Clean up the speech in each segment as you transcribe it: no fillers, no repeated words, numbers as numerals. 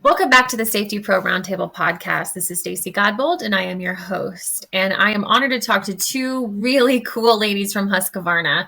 Welcome back to the Safety Pro Roundtable podcast. This is Stacy Godbold, and I am your host. And I am honored to talk to two really cool ladies from Husqvarna.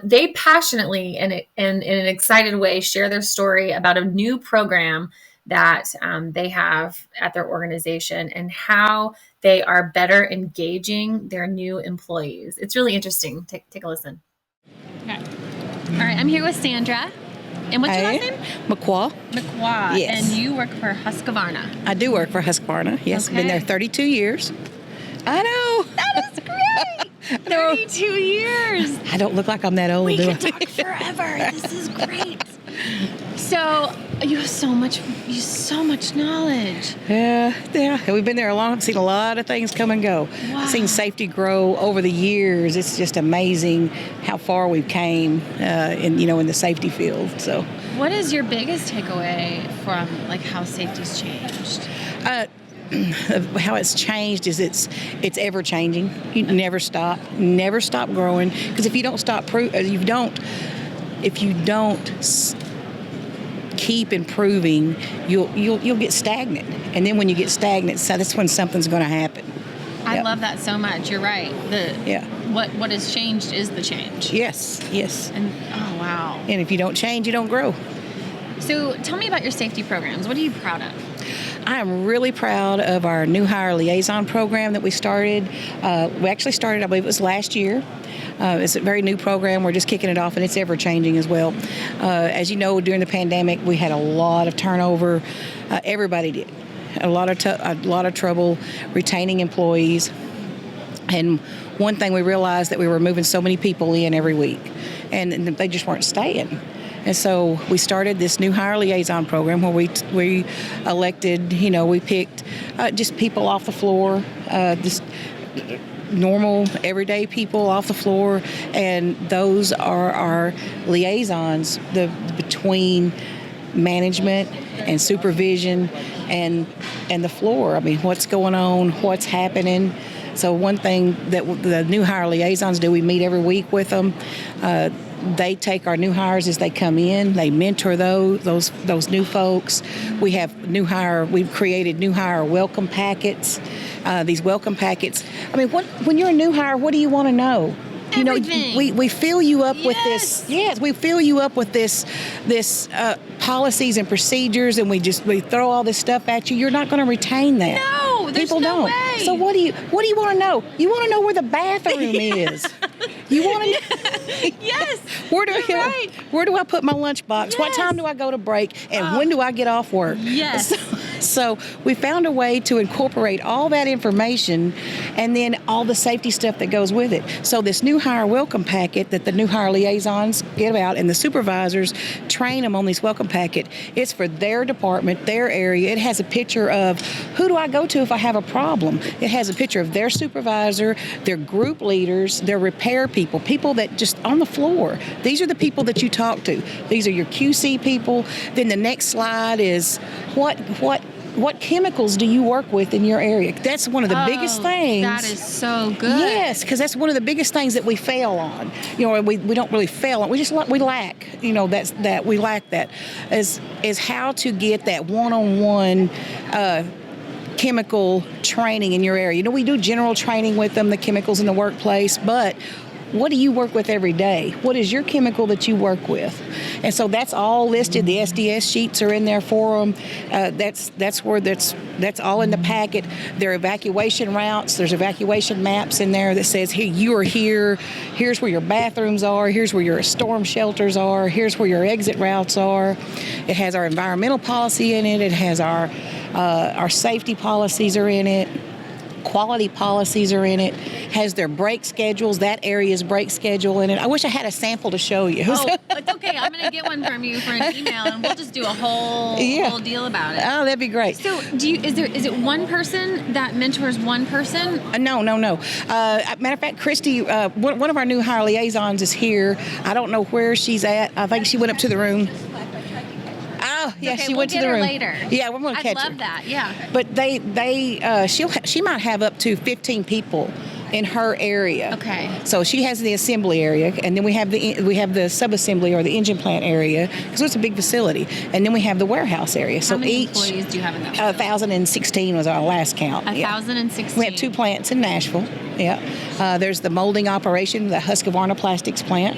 They passionately and in an excited way share their story about a new program that they have at their organization and how they are better engaging their new employees. It's really interesting. Take a listen. Okay. All right, I'm here with Sandra. And what's your last name? McWha. McWha. Yes. And you work for Husqvarna. I do work for Husqvarna. Yes, Okay. been there 32 years. I know. That is great. 32 years. I don't look like I'm that old, We do can I? talk forever. This is great. So you have so much knowledge. Yeah. We've been there a long. Seen a lot of things come and go. Wow. Seen safety grow over the years. It's just amazing how far we've came in the safety field. So, What is your biggest takeaway from how safety's changed? how it's changed is it's ever changing. You never stop growing, because if you don't keep improving, you'll get stagnant, and then when you get stagnant, so that's when something's going to happen. I love that so much. You're right. What has changed is the change. Yes. And oh wow. And if you don't change, you don't grow. So tell me about your safety programs. What are you proud of? I am really proud of our new Hire Liaison program that we started. We actually started, I believe it was last year. It's a very new program. We're just kicking it off, and it's ever changing as well. As you know, during the pandemic, we had a lot of turnover. Everybody did. A lot of trouble retaining employees. And one thing we realized, that we were moving so many people in every week, and they just weren't staying. And so we started this new Hire Liaison program where we elected, we picked just people off the floor, just normal, everyday people off the floor, and those are our liaisons between management and supervision and the floor. I mean, what's going on, what's happening. So one thing that the new Hire Liaisons do, we meet every week with them. They take our new hires as they come in. They mentor those new folks. We've created new hire welcome packets. These welcome packets. I mean, when you're a new hire, what do you want to know? Everything. We fill you up with Yes. this. Yes, we fill you up with this policies and procedures, and we throw all this stuff at you. You're not going to retain that. No, there's People no don't. way. So what do you want to know? You want to know where the bathroom is. You want to know? Yes. Where do I put my lunchbox? Yes. What time do I go to break? And when do I get off work? Yes. So we found a way to incorporate all that information, and then all the safety stuff that goes with it. So this new hire welcome packet that the new hire liaisons give out, and the supervisors train them on this welcome packet, it's for their department, their area. It has a picture of who do I go to if I have a problem. It has a picture of their supervisor, their group leaders, their repair people that just on the floor. These are the people that you talk to. These are your QC people. Then the next slide is what chemicals do you work with in your area? That's one of the biggest things. That is so good. Yes, because that's one of the biggest things that we fail on. We don't really fail on. We lack. We lack that. Is how to get that one-on-one chemical training in your area. We do general training with them, the chemicals in the workplace, but what do you work with every day? What is your chemical that you work with? And so that's all listed. The SDS sheets are in there for them. That's all in the packet. Their evacuation routes. There's evacuation maps in there that says, hey, you are here. Here's where your bathrooms are. Here's where your storm shelters are. Here's where your exit routes are. It has our environmental policy in it. It has our safety policies are in it. Quality policies are in it. Has their break schedules, that area's break schedule in it. I wish I had a sample to show you. Oh, it's okay. I'm going to get one from you for an email, and we'll just do a whole deal about it. Oh, that'd be great. So, is it one person that mentors one person? No. Matter of fact, Kristy, one of our new hire liaisons is here. I don't know where she's at. I think she went up to the room. Oh, yeah, okay, she went to the room. room Later. Yeah, we're going to catch her. I'd love that. Yeah. But she might have up to 15 people in her area. Okay. So she has the assembly area, and then we have the sub-assembly or the engine plant area, because it's a big facility, and then we have the warehouse area. How So many each employees do you have in that? 1,016 was our last count. 1,016. We have 2 plants in Nashville. Yeah. There's the molding operation, the Husqvarna plastics plant,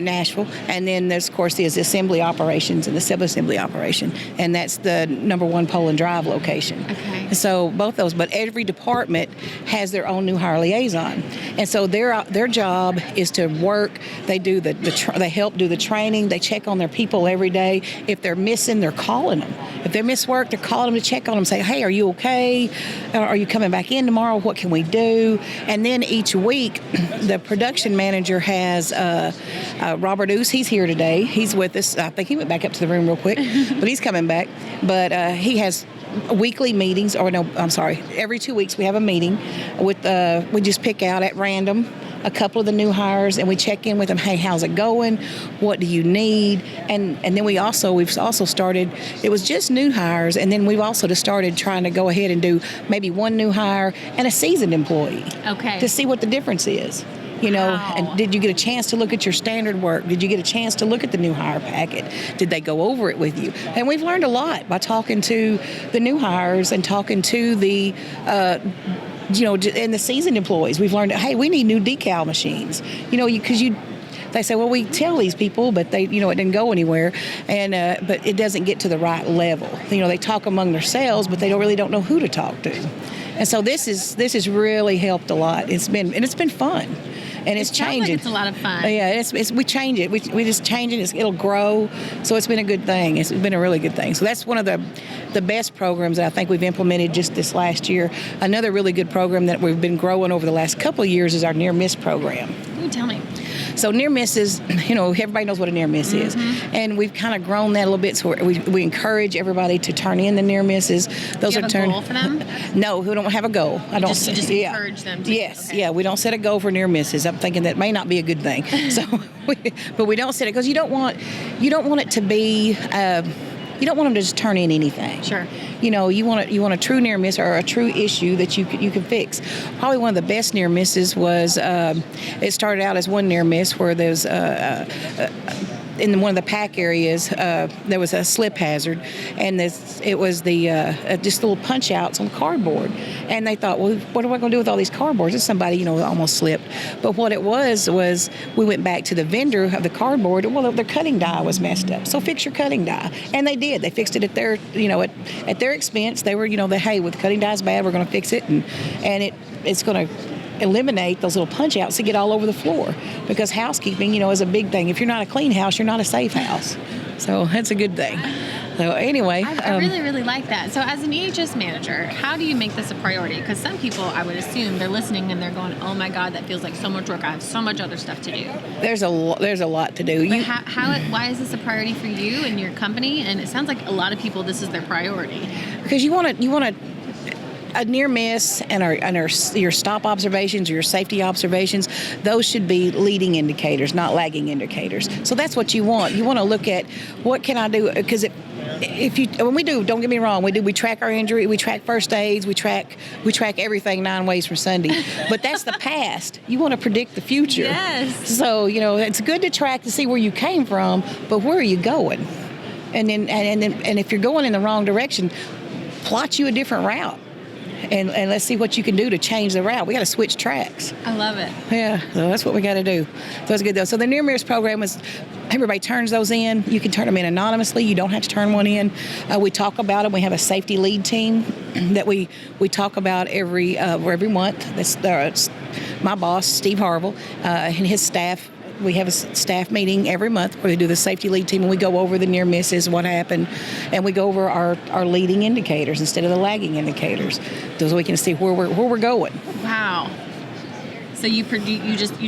Nashville, and then there's of course the assembly operations and the sub-assembly operation, and that's the number 1 Poland Drive location. Okay. So both those, but every department has their own new hire liaison, and so their job is to work. They do they help do the training. They check on their people every day. If they're missing, they're calling them. If they miss work, they're calling them to check on them. Say, hey, are you okay? Are you coming back in tomorrow? What can we do? And then each week, the production manager has Robert Oos. He's here today. He's with us. I think he went back up to the room real quick, but he's coming back. But he has weekly meetings, every 2 weeks we have a meeting with, we just pick out at random a couple of the new hires, and we check in with them. Hey, how's it going? What do you need? And then we've also started, it was just new hires, and then we've also just started trying to go ahead and do maybe 1 new hire and a seasoned employee. Okay. To see what the difference is. Wow. And did you get a chance to look at your standard work? Did you get a chance to look at the new hire packet? Did they go over it with you? And we've learned a lot by talking to the new hires and talking to the and the seasoned employees. We've learned, hey, we need new decal machines. Because they say, well, we tell these people, but they, it didn't go anywhere, and but it doesn't get to the right level. They talk among themselves, but they don't know who to talk to. And so this has really helped a lot. It's been fun. And it's changing. Like it's a lot of fun. Yeah, we change it. We just change it. It'll grow. So it's been a good thing. It's been a really good thing. So that's one of the best programs that I think we've implemented just this last year. Another really good program that we've been growing over the last couple of years is our near miss program. Ooh, tell me. So near misses, everybody knows what a near miss is. And we've kind of grown that a little bit. So we encourage everybody to turn in the near misses. Those do you have a goal for them? No, we don't have a goal. You just encourage them to. Yes, okay. yeah, we don't set a goal for near misses. I'm thinking that may not be a good thing. So, but we don't set it because you don't want it to be. You don't want them to just turn in anything. Sure. You want a true near miss or a true issue that you can fix. Probably one of the best near misses was it started out as one near miss where there's in one of the pack areas there was a slip hazard, and it was the just little punch outs on cardboard, and they thought, well, what am I going to do with all these cardboards? It's somebody almost slipped. But what it was we went back to the vendor of the cardboard. Well, their cutting die was messed up, so fix your cutting die, and they did. They fixed it at their at their expense. They were hey, with cutting die's bad, we're going to fix it, and it's going to eliminate those little punch outs that get all over the floor, because housekeeping is a big thing. If you're not a clean house, you're not a safe house. So that's a good thing. So anyway, I really, really like that. So as an EHS manager, how do you make this a priority? Because some people, I would assume, they're listening and they're going, oh my God, that feels like so much work. I have so much other stuff to do. There's a lot to do. But why is this a priority for you and your company? And it sounds like a lot of people, this is their priority. Because you want to a near miss and your stop observations or your safety observations, those should be leading indicators, not lagging indicators. So that's what you want. You want to look at what can I do, because when we do, don't get me wrong, we track our injury, we track first aids, we track everything 9 ways from Sunday. But that's the past. You want to predict the future. Yes. So it's good to track to see where you came from, but where are you going? And then if you're going in the wrong direction, plot you a different route. And let's see what you can do to change the route. We got to switch tracks. I love it. Yeah, so that's what we got to do. So that's good though. So the near miss program is, everybody turns those in. You can turn them in anonymously. You don't have to turn one in. We talk about them. We have a safety lead team that we talk about every month. That's my boss, Steve Harville, and his staff. We have a staff meeting every month where they do the safety lead team, and we go over the near misses, what happened, and we go over our leading indicators instead of the lagging indicators, so we can see where we're going. Wow. So you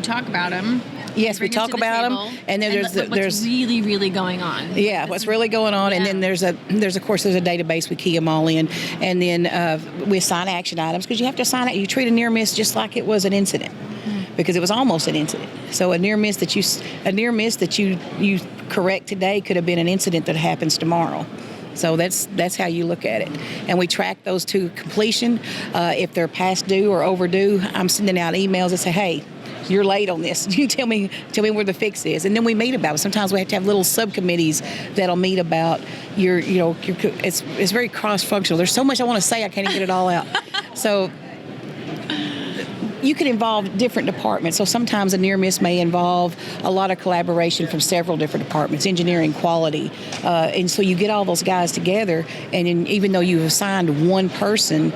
talk about them. Yes, we talk about them, and then there's really, really going on. Yeah, what's really going on, and then there's a database we key them all in, and then we assign action items, because you have to assign it. You treat a near miss just like it was an incident. Because it was almost an incident. So a near miss that you correct today could have been an incident that happens tomorrow. So that's how you look at it. And we track those to completion. If they're past due or overdue, I'm sending out emails that say, hey, you're late on this. You tell me where the fix is, and then we meet about it. Sometimes we have to have little subcommittees that'll meet about it's very cross-functional. There's so much I want to say, I can't even get it all out. So you can involve different departments. So sometimes a near miss may involve a lot of collaboration from several different departments, engineering, quality, and so you get all those guys together, and even though you've assigned one person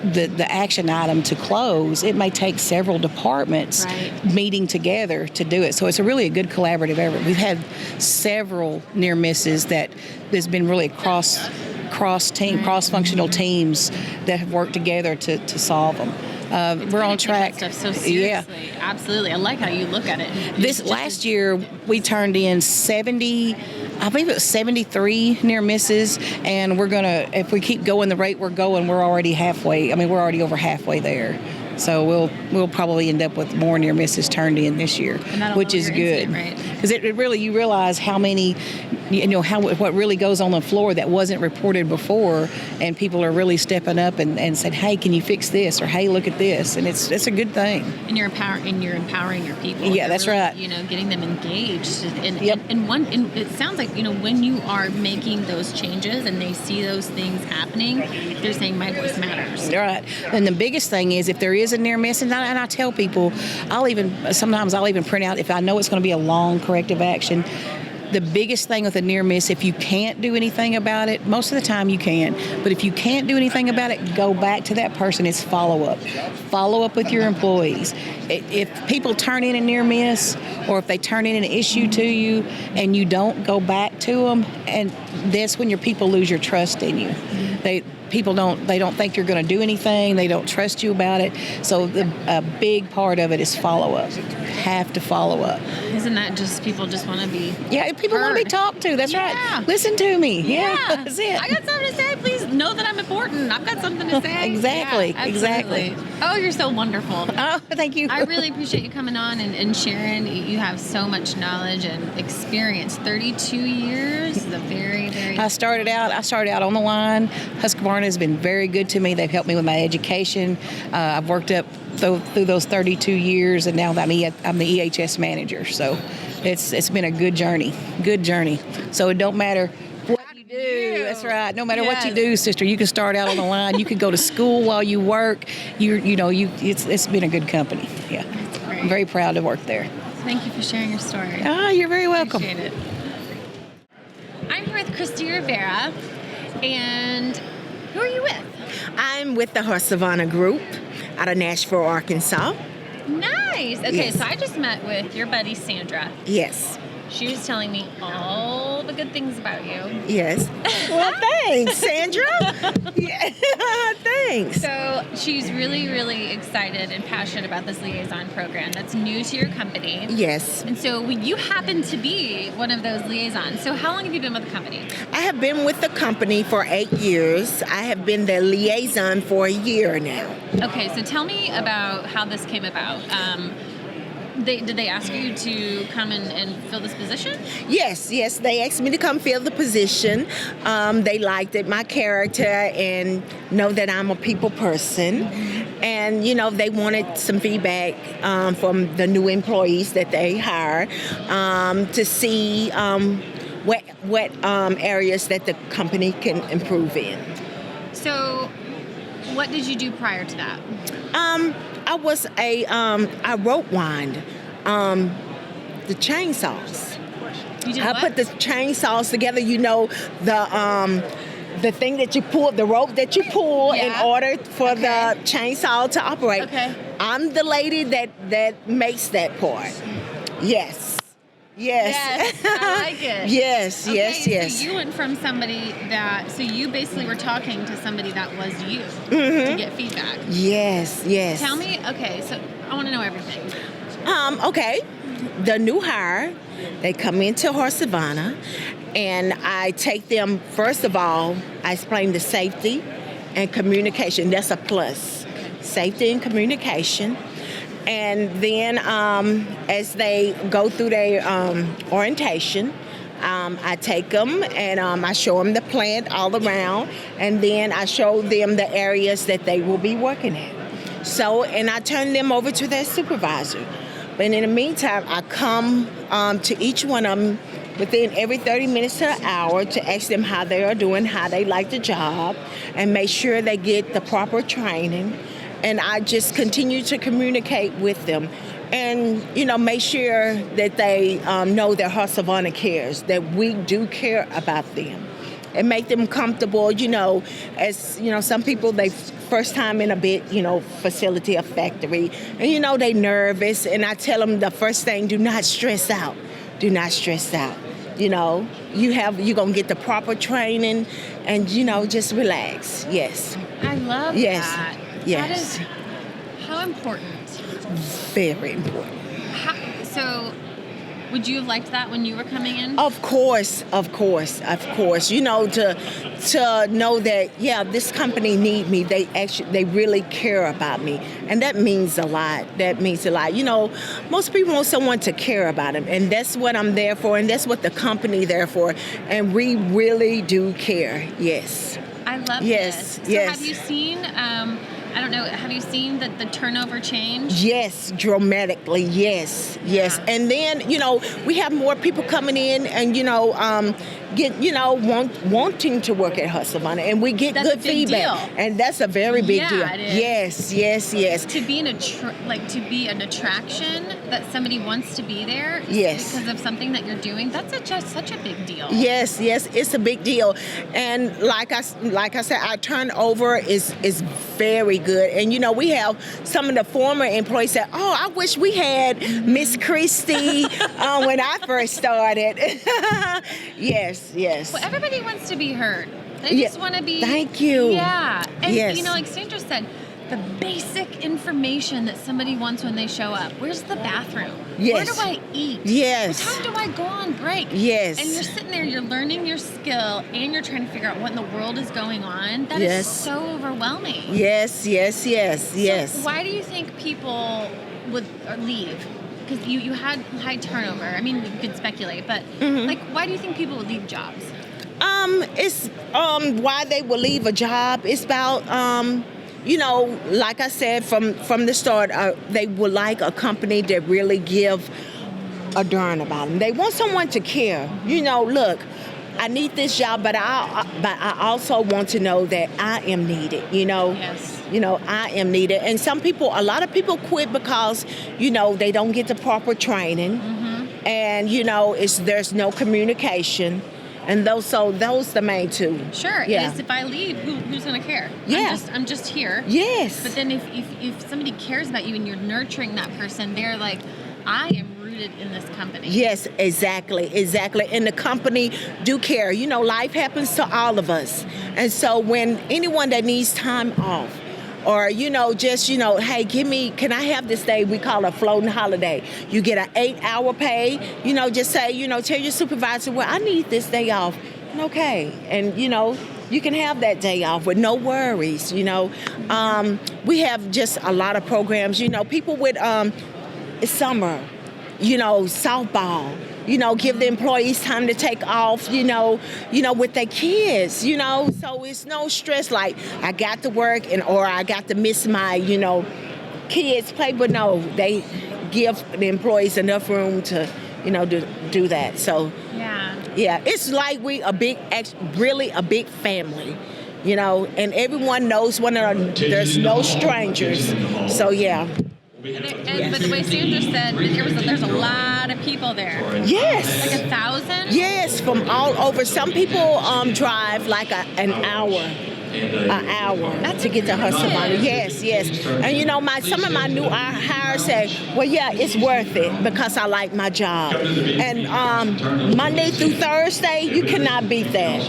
the action item to close, it may take several departments meeting together to do it. So it's a good collaborative effort. We've had several near misses there's been really cross-functional teams that have worked together to solve them. We're on track. Stuff so seriously. Yeah, absolutely. I like how you look at it. This last year we turned in 70. I believe it was 73 near misses, and we're gonna, if we keep going the rate we're going, we're already halfway. I mean, we're already over halfway there. So we'll probably end up with more near misses turned in this year, which is good. Because it really, you realize how many, what really goes on the floor that wasn't reported before, and people are really stepping up and said, hey, can you fix this? Or hey, look at this, and it's a good thing. And you're empowering your people. Yeah, that's really, right. Getting them engaged. And it sounds like when you are making those changes and they see those things happening, they're saying my voice matters. Right. And the biggest thing is if there is a near miss, and I tell people, sometimes I'll even print out if I know it's going to be a long corrective action. The biggest thing with a near miss, if you can't do anything about it, most of the time you can, but if you can't do anything about it, go back to that person. It's follow up. Follow up with your employees. If people turn in a near miss, or if they turn in an issue to you and you don't go back to them, and that's when your people lose your trust in you. People don't think you're going to do anything. They don't trust you about it. So a big part of it is follow up. Have to follow up. Isn't that just people just want to be people want to be talked to. That's right. Listen to me. Yeah, that's it. I got something to say. Please know that I'm important. I've got something to say. Exactly. Yeah, exactly. Oh, you're so wonderful. Oh, thank you. I really appreciate you coming on and sharing. You have so much knowledge and experience. 32 years is a very, very. I started out on the line. Husqvarna has been very good to me. They've helped me with my education. I've worked up through those 32 years, and now I'm the EHS manager. So it's been a good journey. Good journey. So it don't matter what you do. That's right. No matter what you do, sister, you can start out on the line. You can go to school while you work. It's been a good company. Yeah. I'm very proud to work there. Thank you for sharing your story. You're very welcome. Appreciate it. I'm here with Christie Rivera, and who are you with? I'm with the Husqvarna Group out of Nashville, Arkansas. Nice. Okay, Yes. So I just met with your buddy Sandra. Yes. She was telling me all the good things about you. Yes. Well, thanks, Sandra. Yeah. Thanks. So she's really, really excited and passionate about this liaison program that's new to your company. Yes. And so you happen to be one of those liaisons. So how long have you been with the company? I have been with the company for 8 years. I have been the liaison for a year now. Okay, so tell me about how this came about. Did they ask you to come and fill this position? Yes. They asked me to come fill the position. They liked it, my character, and know that I'm a people person. And, they wanted some feedback from the new employees that they hire to see what areas that the company can improve in. So what did you do prior to that? I was I rope wind the chainsaws. You did I what? put the chainsaws together, the thing that you pull, the rope that you pull in order for the chainsaw to operate. Okay. I'm the lady that makes that part. Yes. Yes, I like it. Yes. So you went from somebody so you basically were talking to somebody that was you to get feedback. Yes. Tell me, okay, so I want to know everything. Okay. The new hire, they come into Husqvarna, and I take them, first of all, I explain the safety and communication. That's a plus. Safety and communication. And then as they go through their orientation, I take them and I show them the plant all around, and then I show them the areas that they will be working at. So, and I turn them over to their supervisor. But in the meantime, I come to each one of them within every 30 minutes to an hour to ask them how they are doing, how they like the job, and make sure they get the proper training. And I just continue to communicate with them and, make sure that they know that Husqvarna cares, that we do care about them. And make them comfortable, as, some people, they first time in a big, facility or factory, and, they nervous. And I tell them the first thing, do not stress out. Do not stress out. You're going to get the proper training and, just relax. Yes. I love that. Yes. That is how important. Very important. So would you have liked that when you were coming in? Of course. To know that, this company need me. They really care about me. And that means a lot. Most people want someone to care about them. And that's what I'm there for. And that's what the company there for. And we really do care. Yes. I love this. So have you seen, have you seen the turnover change? Yes, dramatically, yes. And then, we have more people coming in and, wanting to work at Husqvarna, and we get good feedback. Deal. And that's a very big deal. It is. Yes. To be an attraction that somebody wants to be there because of something that you're doing, that's just such a big deal. Yes, it's a big deal. And like I said, our turnover is very good. And we have some of the former employees say, "Oh, I wish we had Miss Kristy when I first started." Yes. Well, everybody wants to be heard. They just want to be. Thank you. Yeah. And like Sandra said, the basic information that somebody wants when they show up. Where's the bathroom? Yes. Where do I eat? Yes. What time do I go on break? Yes. And you're sitting there, you're learning your skill, and you're trying to figure out what in the world is going on. That is so overwhelming. Yes. So why do you think people would leave? Because you had high turnover. I mean, you could speculate, but why do you think people would leave jobs? It's why they will leave a job. It's about like I said from the start, they would like a company that really give a darn about them. They want someone to care. Look, I need this job, but I also want to know that I am needed. Yes. I am needed. And a lot of people quit because, they don't get the proper training. Mm-hmm. And, there's no communication. And those the main two. Sure. Yeah. If I leave, who's going to care? Yeah. I'm just here. Yes. But then if somebody cares about you and you're nurturing that person, they're like, I am rooted in this company. Yes, exactly. And the company do care. Life happens to all of us. And so when anyone that needs time off, or, hey, can I have this day? We call it a floating holiday. You get an 8-hour pay, just say, tell your supervisor, well, I need this day off. Okay. And, you can have that day off with no worries, We have just a lot of programs, people with summer, softball. Give the employees time to take off, with their kids, so it's no stress like I got to work or I got to miss my, kids play, but no, they give the employees enough room to, do that. So, yeah, it's like we really a big family, and everyone knows one another. There's no strangers. So, yeah. But the way Sandra said, there's a lot of people there. Yes. Like 1,000? Yes, from all over. Some people drive like an hour to get to Husqvarna. Yes. And some of my new hires say, well, yeah, it's worth it because I like my job. And Monday through Thursday, you cannot beat that.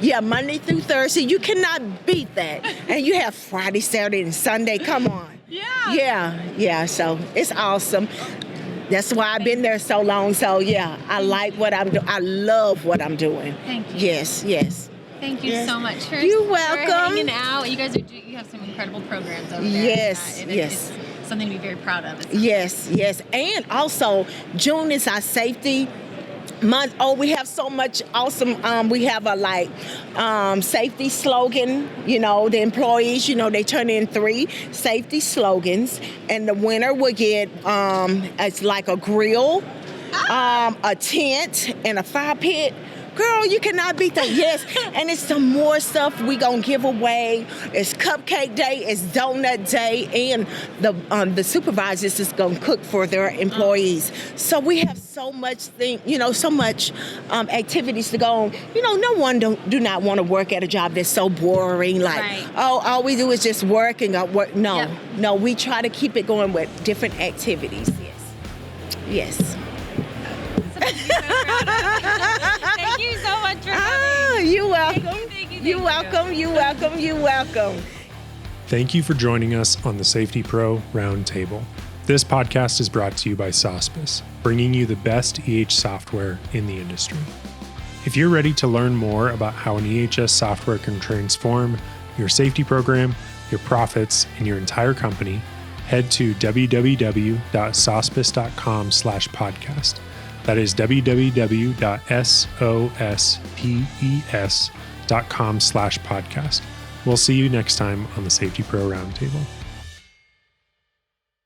Yeah, Monday through Thursday, you cannot beat that. And you have Friday, Saturday, and Sunday. Come on. Yeah. So it's awesome. That's why I've been there so long. So yeah, I like what I'm doing. I love what I'm doing. Thank you. Yes. Thank you so much for You're welcome. hanging out. You guys you have some incredible programs over there. Yes. It's something to be very proud of. Yes. And also June is our safety month. Oh, we have so much awesome. We have a safety slogan. The employees, they turn in 3 safety slogans, and the winner will get it's like a grill, a tent, and a fire pit. Girl, you cannot beat that. Yes, and it's some more stuff we gonna give away. It's cupcake day, it's donut day, and the supervisors is gonna cook for their employees. So we have so much so much activities to go on. No one do not want to work at a job that's so boring. Right. All we do is just work and go work. No, we try to keep it going with different activities. Yes. Thank you so much for coming. You're welcome. Thank you. You're welcome. Thank you for joining us on the Safety Pro Roundtable. This podcast is brought to you by Sospes, bringing you the best EH software in the industry. If you're ready to learn more about how an EHS software can transform your safety program, your profits, and your entire company, head to www.sospes.com/podcast. That is www.sospes.com/podcast. We'll see you next time on the Safety Pro Roundtable.